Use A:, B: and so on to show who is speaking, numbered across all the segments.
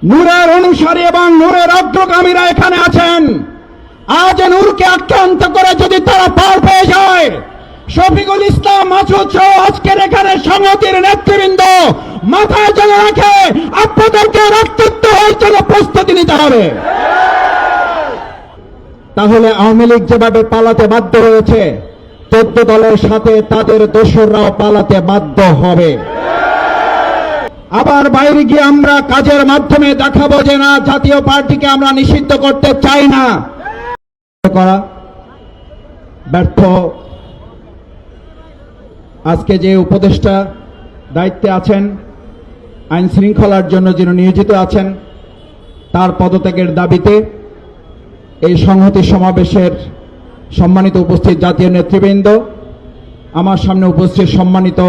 A: নূরের অনুসারী এবং নূরের অগ্রগামীরা এখানে আছেন। আজ নূরকে আক্রান্ত করে যদি তারা পার পেয়ে যায়, শফিকুল ইসলাম মাসুদ সহ আজকের এখানে সংহতির নেতৃবৃন্দ মাথায় জেনে রাখে আপনাদেরকে রক্তাক্ত হওয়ার জন্য প্রস্তুতি নিতে হবে। তাহলে আওয়ামী লীগ যেভাবে পালাতে বাধ্য হয়েছে, 14 দলের সাথে তাদের দোসররাও পালাতে বাধ্য হবে। আবার বাইরে গিয়ে আমরা কাজের মাধ্যমে দেখাবো যে না, জাতীয় পার্টিকে আমরা নিষিদ্ধ করতে চাই না। করা ব্যর্থ আজকে যে উপদেষ্টা দায়িত্বে আছেন, আইন শৃঙ্খলার জন্য যিনি নিয়োজিত আছেন, তার পদত্যাগের দাবিতে এই সংহতি সমাবেশের সম্মানিত উপস্থিত জাতীয় নেতৃবৃন্দ, আমার সামনে উপস্থিত সম্মানিত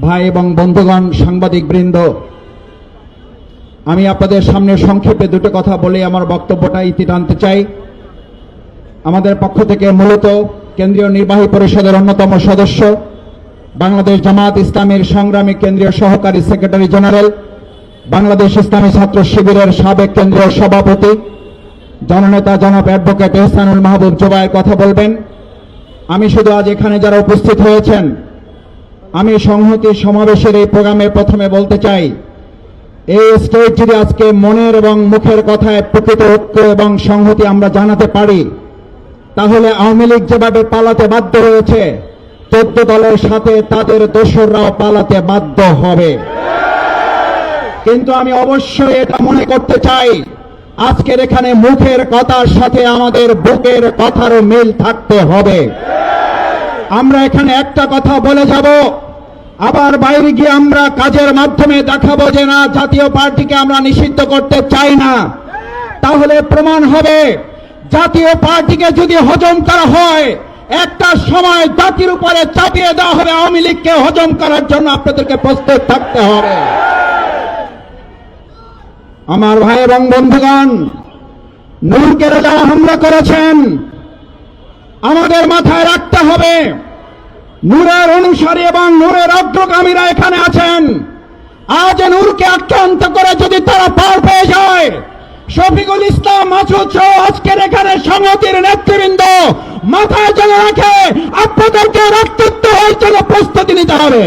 A: ভাই এবং বন্ধুগণ, সাংবাদিক বৃন্দ, আমি আপনাদের সামনে সংক্ষেপে দুটো কথা বলে আমার বক্তব্যটা ইতি টানতে চাই। আমাদের পক্ষ থেকে মূলত কেন্দ্রীয় নির্বাহী পরিষদের অন্যতম সদস্য, বাংলাদেশ জামায়াত ইসলামীর সংগ্রামী কেন্দ্রীয় সহকারী সেক্রেটারি জেনারেল, বাংলাদেশ ইসলামী ছাত্র শিবিরের সাবেক কেন্দ্রীয় সভাপতি জননেতা জনাব অ্যাডভোকেট এহসানুল মাহবুব জোবায়ের কথা বলবেন। আমি শুধু আজ এখানে যারা উপস্থিত হয়েছেন, আমি সংহতি সমাবেশের এই প্রোগ্রামে প্রথমে বলতে চাই, এই স্টেজ যদি আজকে মনের এবং মুখের কথায় প্রকৃত ঐক্য এবং সংহতি আমরা জানাতে পারি, তাহলে আওয়ামী লীগ যেভাবে পালাতে বাধ্য হয়েছে, 14 দলের সাথে তাদের দোসররাও পালাতে বাধ্য হবে। কিন্তু আমি অবশ্যই এটা মনে করতে চাই, আজকের এখানে মুখের কথার সাথে আমাদের বুকের কথারও মিল থাকতে হবে। আমরা এখানে একটা কথা বলে যাব, আবার বাইরে গিয়ে আমরা কাজের মাধ্যমে দেখাবো যে না, জাতীয় পার্টিকে আমরা নিষিদ্ধ করতে চাই না। তাহলে প্রমাণ হবে, জাতীয় পার্টিকে যদি হজম করা হয়, একটা সময় জাতির উপরে চাপিয়ে দেওয়া হবে। আওয়ামী লীগকে হজম করার জন্য আপনাদেরকে প্রস্তুত থাকতে হবে। আমার ভাই এবং বন্ধুগণ, নূরকে যারা হামলা করেছেন, আমাদের মাথায় রাখতে হবে, নূরের অনুসারী এবং নূরের অগ্রগামীরা এখানে আছেন। আজ নূরকে আক্রান্ত করে যদি তারা পার পেয়ে যায়, শফিকুল ইসলাম মাসুদ সহ আজকের এখানে সংহতির নেতৃবৃন্দ মাথায় জেনে রাখে আপনাদেরকে রক্তাক্ত হওয়ার জন্য প্রস্তুতি নিতে হবে।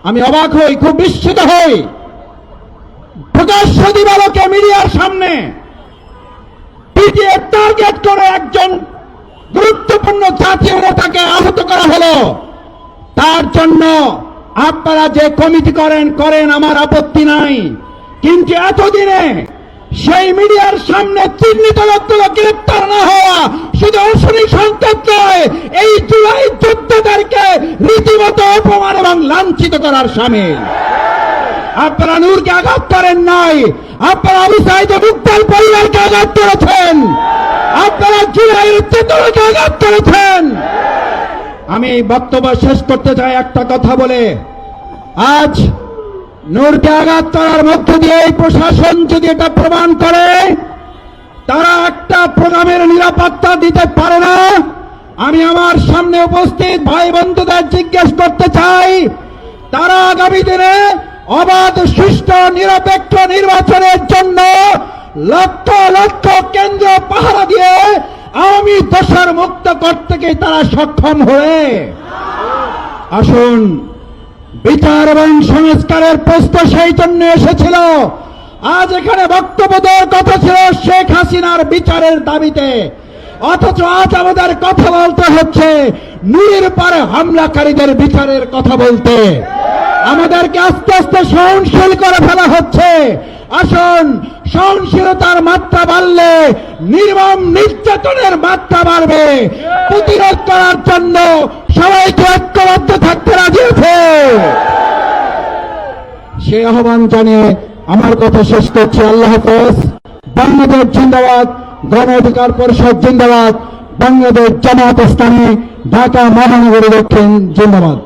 A: আমি অবাক হই, খুব বিস্মিত হই, প্রকাশ্য দিবালোকে মিডিয়ার সামনে পিটিএ টার্গেট করে একজন গুরুত্বপূর্ণ জাতীয় নেতাকে আহত করা হলো। তার জন্য আপনারা যে কমিটি করেন, আমার আপত্তি নাই, কিন্তু এতদিনে সেই মিডিয়ার সামনে চিহ্নিত লোকগুলো গ্রেপ্তার না হওয়া শুধু অশনি সংকেত নয়, এই জুলাই যোদ্ধাদেরকে রীতিমতো অপমান এবং লাঞ্ছিত করার সামিল। আপনারা নূরকে আঘাত করেন নাই, আপনারা আবু সাঈদ মুক্তার পরিবারকে আঘাত করেছেন, আপনারা জুলাইয়ের চেতনাকে আঘাত করেছেন। আমি বক্তব্য শেষ করতে চাই একটা কথা বলে, আজ নূরকে আঘাত করার মধ্য দিয়ে এই প্রশাসন যদি এটা প্রমাণ করে তারা একটা প্রোগ্রামের নিরাপত্তা দিতে পারে না, আমি আমার সামনে উপস্থিত ভাই বন্ধুদের জিজ্ঞেস করতে চাই, তারা আগামী দিনে অবাধ, সুষ্ঠু, নিরপেক্ষ নির্বাচনের জন্য লক্ষ লক্ষ কেন্দ্র পাহারা দিয়ে আওয়ামী দোসর মুক্ত করতে গিয়ে তারা সক্ষম হয়ে, আসুন, বিচার এবং সংস্কারের প্রশ্ন সেই জন্য এসেছিল। আজ এখানে বক্তব্য দেওয়ার কথা ছিল শেখ হাসিনার বিচারের দাবিতে, অথচ আজ আমাদের কথা বলতে হচ্ছে নূরের পারে হামলাকারীদের বিচারের কথা বলতে। আমাদেরকে আস্তে আস্তে সহনশীল করে ফেলা হচ্ছে। আসুন, সহনশীলতার মাত্রা বাড়লে নির্মম নির্যাতনের মাত্রা বাড়বে। প্রতিরোধ করার জন্য সবাইকে ঐক্যবদ্ধ থাকতে রাজি আছে। সেই আহ্বান জানিয়ে আমার কথা শেষ করছি। আল্লাহ হাফেজ। বাংলাদেশ জিন্দাবাদ, গণ অধিকার পরিষদ জিন্দাবাদ, বাংলাদেশ জামায়াত ইসলামী ঢাকা মহানগরী দক্ষিণ জিন্দাবাদ।